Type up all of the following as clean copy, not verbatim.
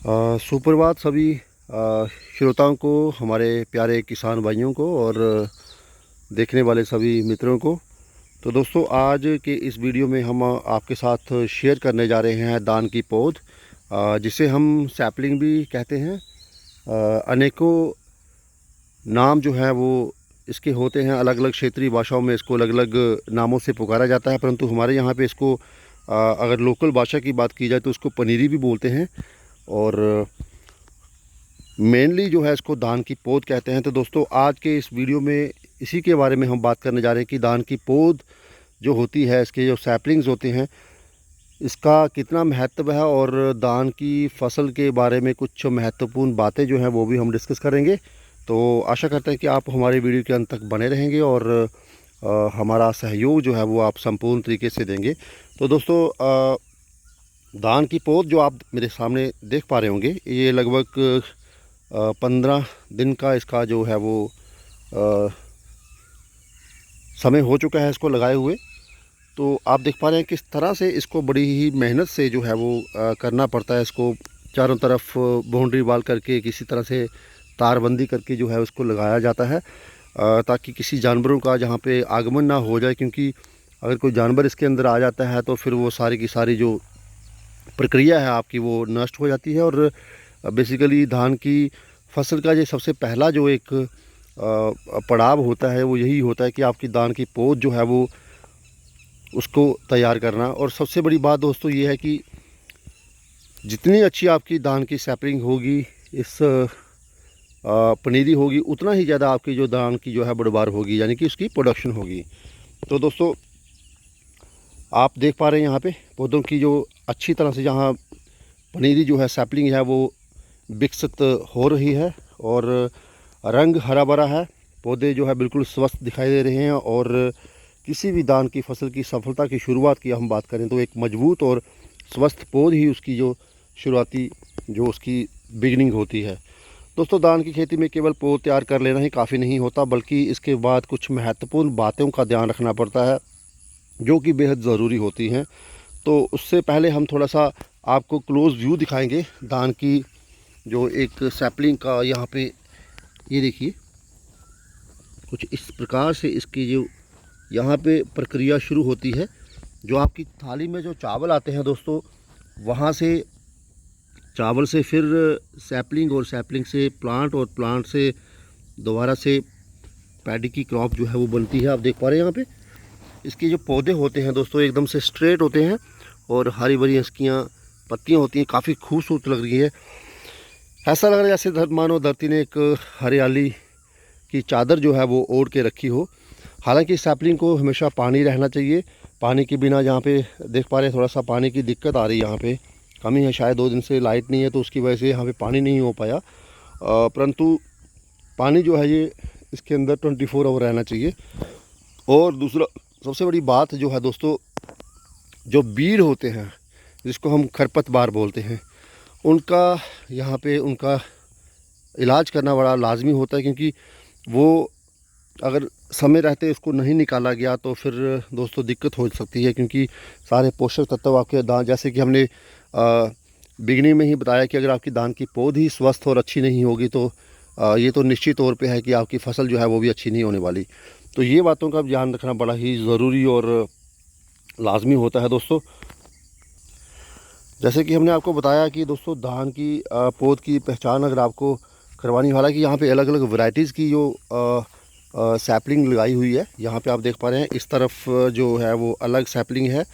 सुप्रभात सभी श्रोताओं को, हमारे प्यारे किसान भाइयों को और देखने वाले सभी मित्रों को। तो दोस्तों, आज के इस वीडियो में हम आपके साथ शेयर करने जा रहे हैं धान की पौध, जिसे हम सैपलिंग भी कहते हैं। अनेकों नाम जो है वो इसके होते हैं, अलग अलग क्षेत्रीय भाषाओं में इसको अलग अलग नामों से पुकारा जाता है, परंतु हमारे यहाँ पे इसको अगर लोकल भाषा की बात की जाए तो उसको पनीरी भी बोलते हैं और मेनली जो है इसको धान की पौध कहते हैं। तो दोस्तों, आज के इस वीडियो में इसी के बारे में हम बात करने जा रहे हैं कि धान की पौध जो होती है, इसके जो सैपलिंग्स होते हैं, इसका कितना महत्व है और धान की फसल के बारे में कुछ महत्वपूर्ण बातें जो हैं वो भी हम डिस्कस करेंगे। तो आशा करते हैं कि आप हमारे वीडियो के अंत तक बने रहेंगे और हमारा सहयोग जो है वो आप संपूर्ण तरीके से देंगे। तो दोस्तों, धान की पौध जो आप मेरे सामने देख पा रहे होंगे, ये लगभग 15 दिन का इसका जो है वो समय हो चुका है इसको लगाए हुए। तो आप देख पा रहे हैं किस तरह से इसको बड़ी ही मेहनत से जो है वो करना पड़ता है। इसको चारों तरफ बाउंड्री वाल करके किसी तरह से तारबंदी करके जो है उसको लगाया जाता है, ताकि किसी जानवरों का जहाँ पे आगमन ना हो जाए, क्योंकि अगर कोई जानवर इसके अंदर आ जाता है तो फिर वो सारी की सारी जो प्रक्रिया है आपकी वो नष्ट हो जाती है। और बेसिकली धान की फसल का जो सबसे पहला जो एक पड़ाव होता है वो यही होता है कि आपकी धान की पौध जो है वो उसको तैयार करना। और सबसे बड़ी बात दोस्तों ये है कि जितनी अच्छी आपकी धान की सैपलिंग होगी, इस पनीरी होगी, उतना ही ज़्यादा आपकी जो धान की जो है बढ़वार होगी, यानी कि उसकी प्रोडक्शन होगी। तो दोस्तों, आप देख पा रहे हैं यहाँ पे पौधों की जो अच्छी तरह से जहाँ पनीरी जो है सैपलिंग है वो विकसित हो रही है और रंग हरा भरा है। पौधे जो है बिल्कुल स्वस्थ दिखाई दे रहे हैं और किसी भी धान की फसल की सफलता की शुरुआत की हम बात करें तो एक मजबूत और स्वस्थ पौध ही उसकी जो शुरुआती जो उसकी बिगिनिंग होती है। दोस्तों, धान की खेती में केवल पौध तैयार कर लेना ही काफ़ी नहीं होता, बल्कि इसके बाद कुछ महत्वपूर्ण बातों का ध्यान रखना पड़ता है जो कि बेहद ज़रूरी होती हैं। तो उससे पहले हम थोड़ा सा आपको क्लोज़ व्यू दिखाएंगे धान की जो एक सैपलिंग का। यहाँ पे ये देखिए, कुछ इस प्रकार से इसकी जो यहाँ पे प्रक्रिया शुरू होती है। जो आपकी थाली में जो चावल आते हैं दोस्तों, वहाँ से चावल से फिर सैपलिंग और सैपलिंग से प्लांट और प्लांट से दोबारा से पैडी की क्रॉप जो है वो बनती है। आप देख पा रहे हैं यहाँ पे इसके जो पौधे होते हैं दोस्तों एकदम से स्ट्रेट होते हैं और हरी भरी इसकी पत्तियाँ होती हैं, काफ़ी खूबसूरत लग रही है। ऐसा लग रहा है जैसे मानो धरती ने एक हरियाली की चादर जो है वो ओढ़ के रखी हो। हालांकि सैपलिंग को हमेशा पानी रहना चाहिए। पानी के बिना यहाँ पे देख पा रहे हैं थोड़ा सा पानी की दिक्कत आ रही है, यहाँ पे कमी है, शायद 2 दिन से लाइट नहीं है तो उसकी वजह से यहाँ पे पानी नहीं हो पाया। परंतु पानी जो है ये इसके अंदर 24 आवर रहना चाहिए। और दूसरा सबसे बड़ी बात जो है दोस्तों, जो बीड़ होते हैं जिसको हम खरपतवार बोलते हैं, उनका यहाँ पे उनका इलाज करना बड़ा लाजमी होता है, क्योंकि वो अगर समय रहते उसको नहीं निकाला गया तो फिर दोस्तों दिक्कत हो सकती है, क्योंकि सारे पोषक तत्व आपके दान, जैसे कि हमने बिगनिंग में ही बताया कि अगर आपकी धान की पौध ही स्वस्थ और अच्छी नहीं होगी तो ये तो निश्चित तौर पे है कि आपकी फसल जो है वो भी अच्छी नहीं होने वाली। तो ये बातों का ध्यान रखना बड़ा ही ज़रूरी और लाजमी होता है दोस्तों। जैसे कि हमने आपको बताया कि दोस्तों धान की पौध की पहचान अगर आपको करवानी, हालांकि यहाँ पे अलग अलग वैरायटीज़ की जो सैपलिंग लगाई हुई है, यहाँ पे आप देख पा रहे हैं इस तरफ जो है वो अलग सैपलिंग है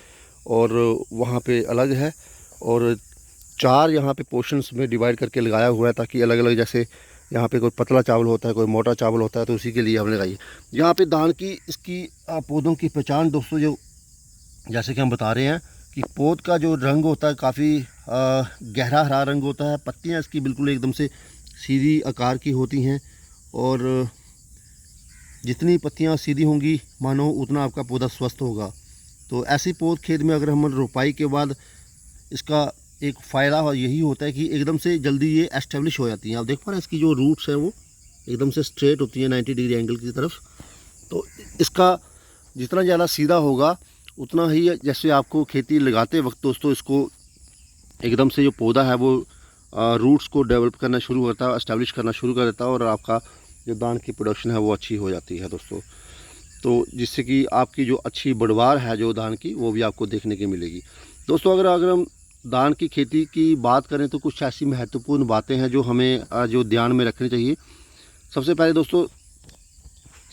और वहाँ पे अलग है, और 4 यहाँ पे पोर्शंस में डिवाइड करके लगाया हुआ है, ताकि अलग अलग, जैसे यहाँ पे कोई पतला चावल होता है, कोई मोटा चावल होता है, तो उसी के लिए हमने लगाई है। यहाँ पे धान की इसकी पौधों की पहचान दोस्तों, जो जैसे कि हम बता रहे हैं कि पौध का जो रंग होता है काफ़ी गहरा हरा रंग होता है। पत्तियाँ इसकी बिल्कुल एकदम से सीधी आकार की होती हैं और जितनी पत्तियाँ सीधी होंगी मानो उतना आपका पौधा स्वस्थ होगा। तो ऐसी पौध खेत में अगर हम रोपाई के बाद इसका एक फ़ायदा यही होता है कि एकदम से जल्दी ये एस्टेब्लिश हो जाती हैं। आप देख पा रहे हैं इसकी जो रूट्स हैं वो एकदम से स्ट्रेट होती हैं 90 डिग्री एंगल की तरफ। तो इसका जितना ज़्यादा सीधा होगा उतना ही, जैसे आपको खेती लगाते वक्त दोस्तों इसको एकदम से जो पौधा है वो रूट्स को डेवलप करना शुरू करता है, एस्टेब्लिश करना शुरू कर देता है और आपका जो धान की प्रोडक्शन है वो अच्छी हो जाती है दोस्तों। तो जिससे कि आपकी जो अच्छी बढ़वार है जो धान की, वो भी आपको देखने की मिलेगी दोस्तों। अगर हम धान की खेती की बात करें तो कुछ ऐसी महत्वपूर्ण बातें हैं जो हमें जो ध्यान में रखनी चाहिए। सबसे पहले दोस्तों,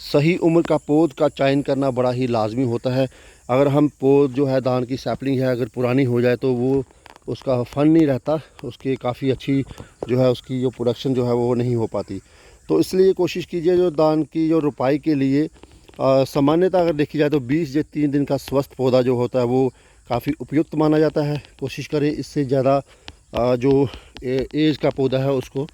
सही उम्र का पौध का चयन करना बड़ा ही लाजमी होता है। अगर हम पौध जो है धान की सैपलिंग है अगर पुरानी हो जाए तो वो उसका फन नहीं रहता, उसकी काफ़ी अच्छी जो है उसकी जो प्रोडक्शन जो है वो नहीं हो पाती। तो इसलिए कोशिश कीजिए जो धान की जो रोपाई के लिए सामान्यतः अगर देखी जाए तो 20 से 3 दिन का स्वस्थ पौधा जो होता है वो काफ़ी उपयुक्त माना जाता है। कोशिश करें इससे ज़्यादा जो एज का पौधा है उसको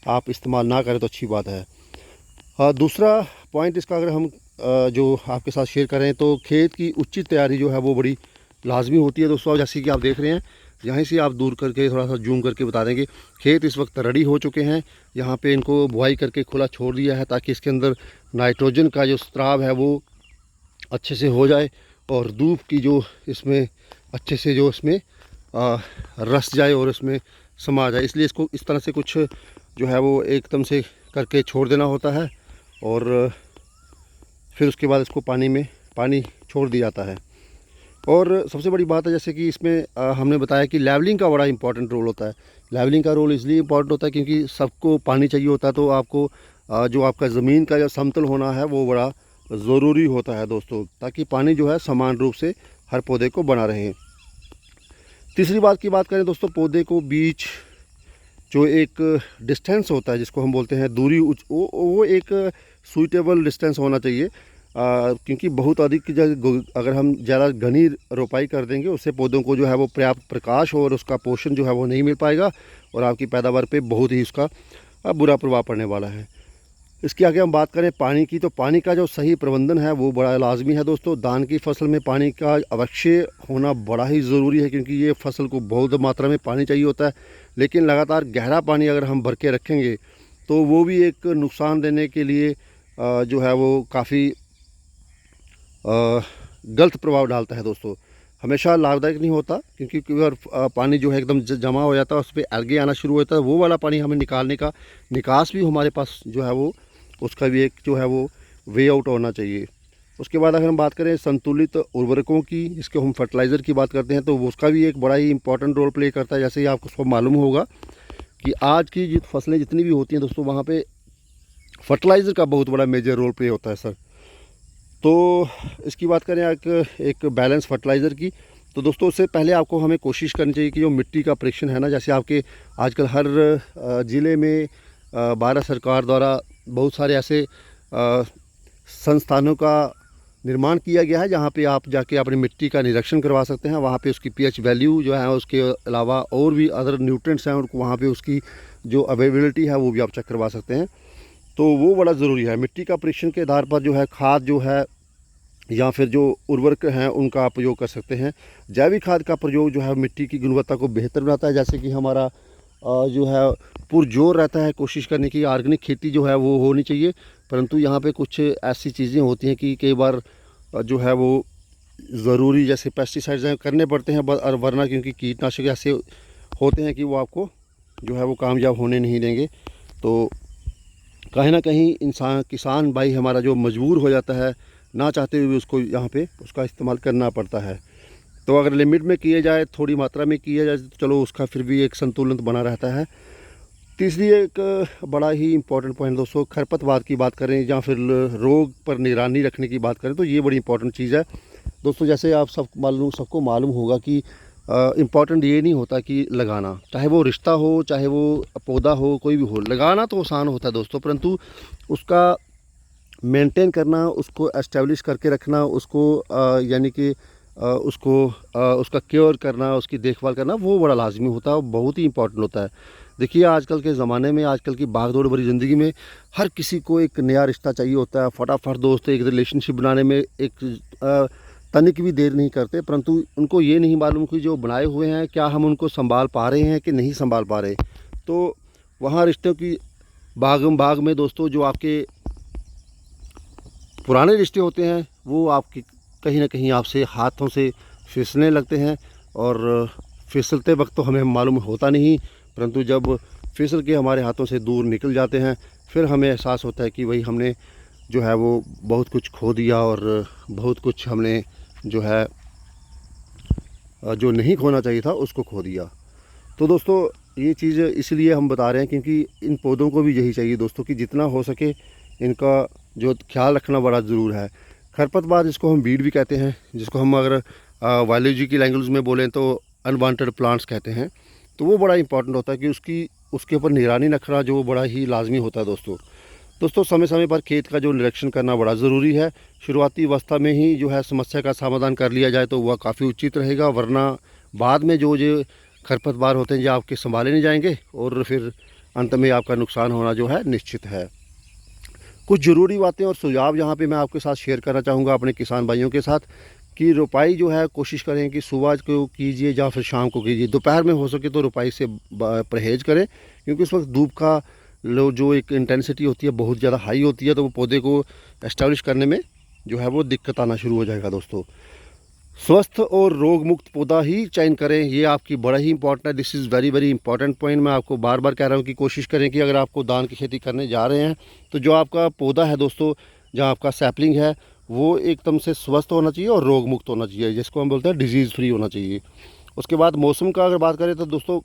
आप इस्तेमाल ना करें तो अच्छी बात है। दूसरा पॉइंट इसका अगर हम जो आपके साथ शेयर करें तो खेत की उचित तैयारी जो है वो बड़ी लाजमी होती है दोस्तों। जैसे कि आप देख रहे हैं, यहाँ से आप दूर करके थोड़ा सा जूम करके बता देंगे, खेत इस वक्त रेडी हो चुके हैं। यहाँ पे इनको बुआई करके खुला छोड़ दिया है ताकि इसके अंदर नाइट्रोजन का जो स्त्राव है वो अच्छे से हो जाए और धूप की जो इसमें अच्छे से जो इसमें रस जाए और इसमें समा जाए, इसलिए इसको इस तरह से कुछ जो है वो एकदम से करके छोड़ देना होता है और फिर उसके बाद इसको पानी छोड़ दिया जाता है। और सबसे बड़ी बात है जैसे कि इसमें हमने बताया कि लेवलिंग का बड़ा इंपॉर्टेंट रोल होता है। लेवलिंग का रोल इसलिए इम्पॉर्टेंट होता है क्योंकि सबको पानी चाहिए होता है, तो आपको जो आपका ज़मीन का जो समतल होना है वो बड़ा ज़रूरी होता है दोस्तों, ताकि पानी जो है समान रूप से हर पौधे को बना रहे। तीसरी बात की बात करें दोस्तों, पौधे को बीच जो एक डिस्टेंस होता है जिसको हम बोलते हैं दूरी, वो एक सूटेबल डिस्टेंस होना चाहिए। क्योंकि बहुत अधिक अगर हम ज़्यादा घनी रोपाई कर देंगे उससे पौधों को जो है वो पर्याप्त प्रकाश और उसका पोषण जो है वो नहीं मिल पाएगा और आपकी पैदावार पे बहुत ही उसका बुरा प्रभाव पड़ने वाला है। इसके आगे हम बात करें पानी की, तो पानी का जो सही प्रबंधन है वो बड़ा लाजमी है दोस्तों। धान की फसल में पानी का अवश्य होना बड़ा ही ज़रूरी है क्योंकि ये फसल को बहुत मात्रा में पानी चाहिए होता है। लेकिन लगातार गहरा पानी अगर हम भर के रखेंगे तो वो भी एक नुकसान देने के लिए जो है वो काफ़ी गलत प्रभाव डालता है दोस्तों। हमेशा लाभदायक नहीं होता क्योंकि अगर पानी जो है एकदम जमा हो जाता है उस पर एल्गे आना शुरू होता है, वो वाला पानी हमें निकालने का निकास भी हमारे पास जो है वो उसका भी एक जो है वो वे आउट होना चाहिए। उसके बाद अगर हम बात करें संतुलित उर्वरकों की, जिसके हम फर्टिलाइज़र की बात करते हैं, तो उसका भी एक बड़ा ही इंपॉर्टेंट रोल प्ले करता है। जैसे ही आपको मालूम होगा कि आज की फसलें जितनी भी होती हैं दोस्तों वहाँ पे फर्टिलाइज़र का बहुत बड़ा मेजर रोल प्ले होता है सर। तो इसकी बात करें एक बैलेंस फर्टिलाइज़र की, तो दोस्तों उससे पहले आपको हमें कोशिश करनी चाहिए कि जो मिट्टी का परीक्षण है ना, जैसे आपके आजकल हर ज़िले में भारत सरकार द्वारा बहुत सारे ऐसे संस्थानों का निर्माण किया गया है जहाँ पे आप जाके अपनी मिट्टी का निरीक्षण करवा सकते हैं। वहाँ पे उसकी पीएच वैल्यू जो है, उसके अलावा और भी अदर न्यूट्रिएंट्स हैं, और वहाँ पे उसकी जो अवेलेबिलिटी है वो भी आप चेक करवा सकते हैं। तो वो बड़ा ज़रूरी है। मिट्टी का परीक्षण के आधार पर जो है खाद जो है या फिर जो उर्वरक हैं उनका आप प्रयोग कर सकते हैं। जैविक खाद का प्रयोग जो है मिट्टी की गुणवत्ता को बेहतर बनाता है। जैसे कि हमारा जो है पुरजोर रहता है कोशिश करने की ऑर्गेनिक खेती जो है वो होनी चाहिए, परंतु यहाँ पे कुछ ऐसी चीज़ें होती हैं कि कई बार जो है वो ज़रूरी जैसे पेस्टिसाइड्स करने पड़ते हैं, वरना क्योंकि कीटनाशक ऐसे होते हैं कि वो आपको जो है वो कामयाब होने नहीं देंगे। तो कहीं ना कहीं किसान भाई हमारा जो मजबूर हो जाता है, ना चाहते हुए भी उसको यहाँ पे उसका इस्तेमाल करना पड़ता है। तो अगर लिमिट में किया जाए, थोड़ी मात्रा में किया जाए तो चलो उसका फिर भी एक संतुलन बना रहता है। तीसरी एक बड़ा ही इम्पोर्टेंट पॉइंट दोस्तों, खरपतवार की बात करें या फिर रोग पर निगरानी रखने की बात करें तो ये बड़ी इंपॉर्टेंट चीज़ है दोस्तों। जैसे आप सबको मालूम होगा कि इम्पॉर्टेंट ये नहीं होता कि लगाना, चाहे वो रिश्ता हो चाहे वो पौधा हो, कोई भी हो, लगाना तो आसान होता है दोस्तों, परंतु उसका मेंटेन करना, उसको एस्टेब्लिश करके रखना, उसको यानी कि उसका केयर करना, उसकी देखभाल करना, वो बड़ा लाजमी होता है और बहुत ही इंपॉर्टेंट होता है। देखिए आजकल के ज़माने में, आजकल की भागदौड़ भरी ज़िंदगी में हर किसी को एक नया रिश्ता चाहिए होता है। फटाफट दोस्त एक रिलेशनशिप बनाने में एक तनिक भी देर नहीं करते, परंतु उनको ये नहीं मालूम कि जो बनाए हुए हैं क्या हम उनको संभाल पा रहे हैं कि नहीं संभाल पा रहे। तो वहाँ रिश्तों की भाग में दोस्तों जो आपके पुराने रिश्ते होते हैं वो आपकी कहीं ना कहीं आपसे हाथों से फिसलने लगते हैं, और फिसलते वक्त तो हमें मालूम होता नहीं, परंतु जब फिसल के हमारे हाथों से दूर निकल जाते हैं फिर हमें एहसास होता है कि भाई हमने जो है वो बहुत कुछ खो दिया और बहुत कुछ हमने जो है जो नहीं खोना चाहिए था उसको खो दिया। तो दोस्तों ये चीज़ इसलिए हम बता रहे हैं क्योंकि इन पौधों को भी यही चाहिए दोस्तों कि जितना हो सके इनका जो ख्याल रखना बड़ा ज़रूर है। खरपतवार जिसको हम वीड भी कहते हैं, जिसको हम अगर बायोलॉजी की लैंग्वेज में बोलें तो अनवांटेड प्लांट्स कहते हैं, तो वो बड़ा इंपॉर्टेंट होता है कि उसके ऊपर निगरानी रखना जो बड़ा ही लाजमी होता है दोस्तों समय समय पर खेत का जो निरीक्षण करना बड़ा ज़रूरी है। शुरुआती अवस्था में ही जो है समस्या का समाधान कर लिया जाए तो वह काफ़ी उचित रहेगा, वरना बाद में जो खरपतवार होते हैं जो आपके संभाले नहीं जाएंगे और फिर अंत में आपका नुकसान होना जो है निश्चित है। कुछ ज़रूरी बातें और सुझाव यहाँ पे मैं आपके साथ शेयर करना चाहूँगा अपने किसान भाइयों के साथ कि रोपाई जो है कोशिश करें कि सुबह को कीजिए या फिर शाम को कीजिए। दोपहर में हो सके तो रोपाई से परहेज़ करें क्योंकि उस वक्त धूप का जो एक इंटेंसिटी होती है बहुत ज़्यादा हाई होती है, तो वो पौधे को एस्टेब्लिश करने में जो है वो दिक्कत आना शुरू हो जाएगा दोस्तों। स्वस्थ और रोग मुक्त पौधा ही चयन करें, ये आपकी बड़ा ही इंपॉर्टेंट है। This is very very important point. मैं आपको बार बार कह रहा हूँ कि कोशिश करें कि अगर आपको धान की खेती करने जा रहे हैं तो जो आपका पौधा है दोस्तों, जहाँ आपका सैपलिंग है, वो एकदम से स्वस्थ होना चाहिए और रोग मुक्त होना चाहिए, जिसको हम बोलते हैं डिजीज़ फ्री होना चाहिए। उसके बाद मौसम का अगर बात करें तो दोस्तों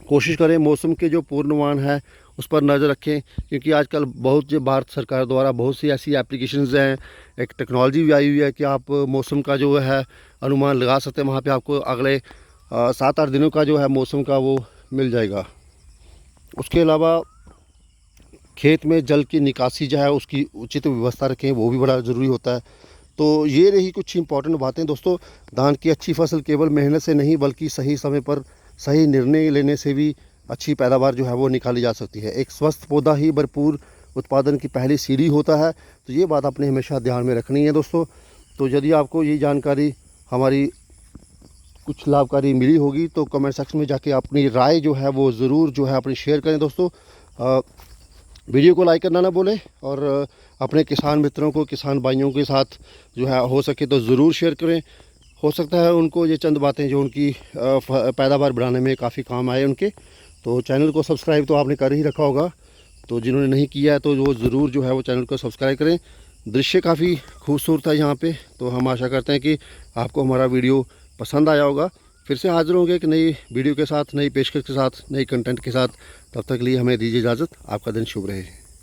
कोशिश करें मौसम के जो पूर्वानुमान है उस पर नज़र रखें, क्योंकि आजकल बहुत जो भारत सरकार द्वारा बहुत सी ऐसी एप्लीकेशंस हैं, एक टेक्नोलॉजी भी आई हुई है कि आप मौसम का जो है अनुमान लगा सकते हैं। वहाँ पे आपको अगले 7-8 दिनों का जो है मौसम का वो मिल जाएगा। उसके अलावा खेत में जल की निकासी जो है उसकी उचित व्यवस्था रखें, वो भी बड़ा ज़रूरी होता है। तो ये रही कुछ इंपॉर्टेंट बातें दोस्तों। धान की अच्छी फसल केवल मेहनत से नहीं बल्कि सही समय पर सही निर्णय लेने से भी अच्छी पैदावार जो है वो निकाली जा सकती है। एक स्वस्थ पौधा ही भरपूर उत्पादन की पहली सीढ़ी होता है, तो ये बात आपने हमेशा ध्यान में रखनी है दोस्तों। तो यदि आपको ये जानकारी हमारी कुछ लाभकारी मिली होगी तो कमेंट सेक्शन में जाके अपनी राय जो है वो ज़रूर जो है अपनी शेयर करें दोस्तों। वीडियो को लाइक करना ना भूलें और अपने किसान मित्रों को, किसान भाइयों के साथ जो है हो सके तो ज़रूर शेयर करें। हो सकता है उनको ये चंद बातें जो उनकी पैदावार बढ़ाने में काफ़ी काम आए उनके। तो चैनल को सब्सक्राइब तो आपने कर ही रखा होगा, तो जिन्होंने नहीं किया है तो वो ज़रूर जो है वो चैनल को सब्सक्राइब करें। दृश्य काफ़ी खूबसूरत है यहाँ पे, तो हम आशा करते हैं कि आपको हमारा वीडियो पसंद आया होगा। फिर से हाजिर होंगे एक नई वीडियो के साथ, नई पेशकश के साथ, नई कंटेंट के साथ। तब तक के लिए हमें दीजिए इजाज़त। आपका दिन शुभ रहे।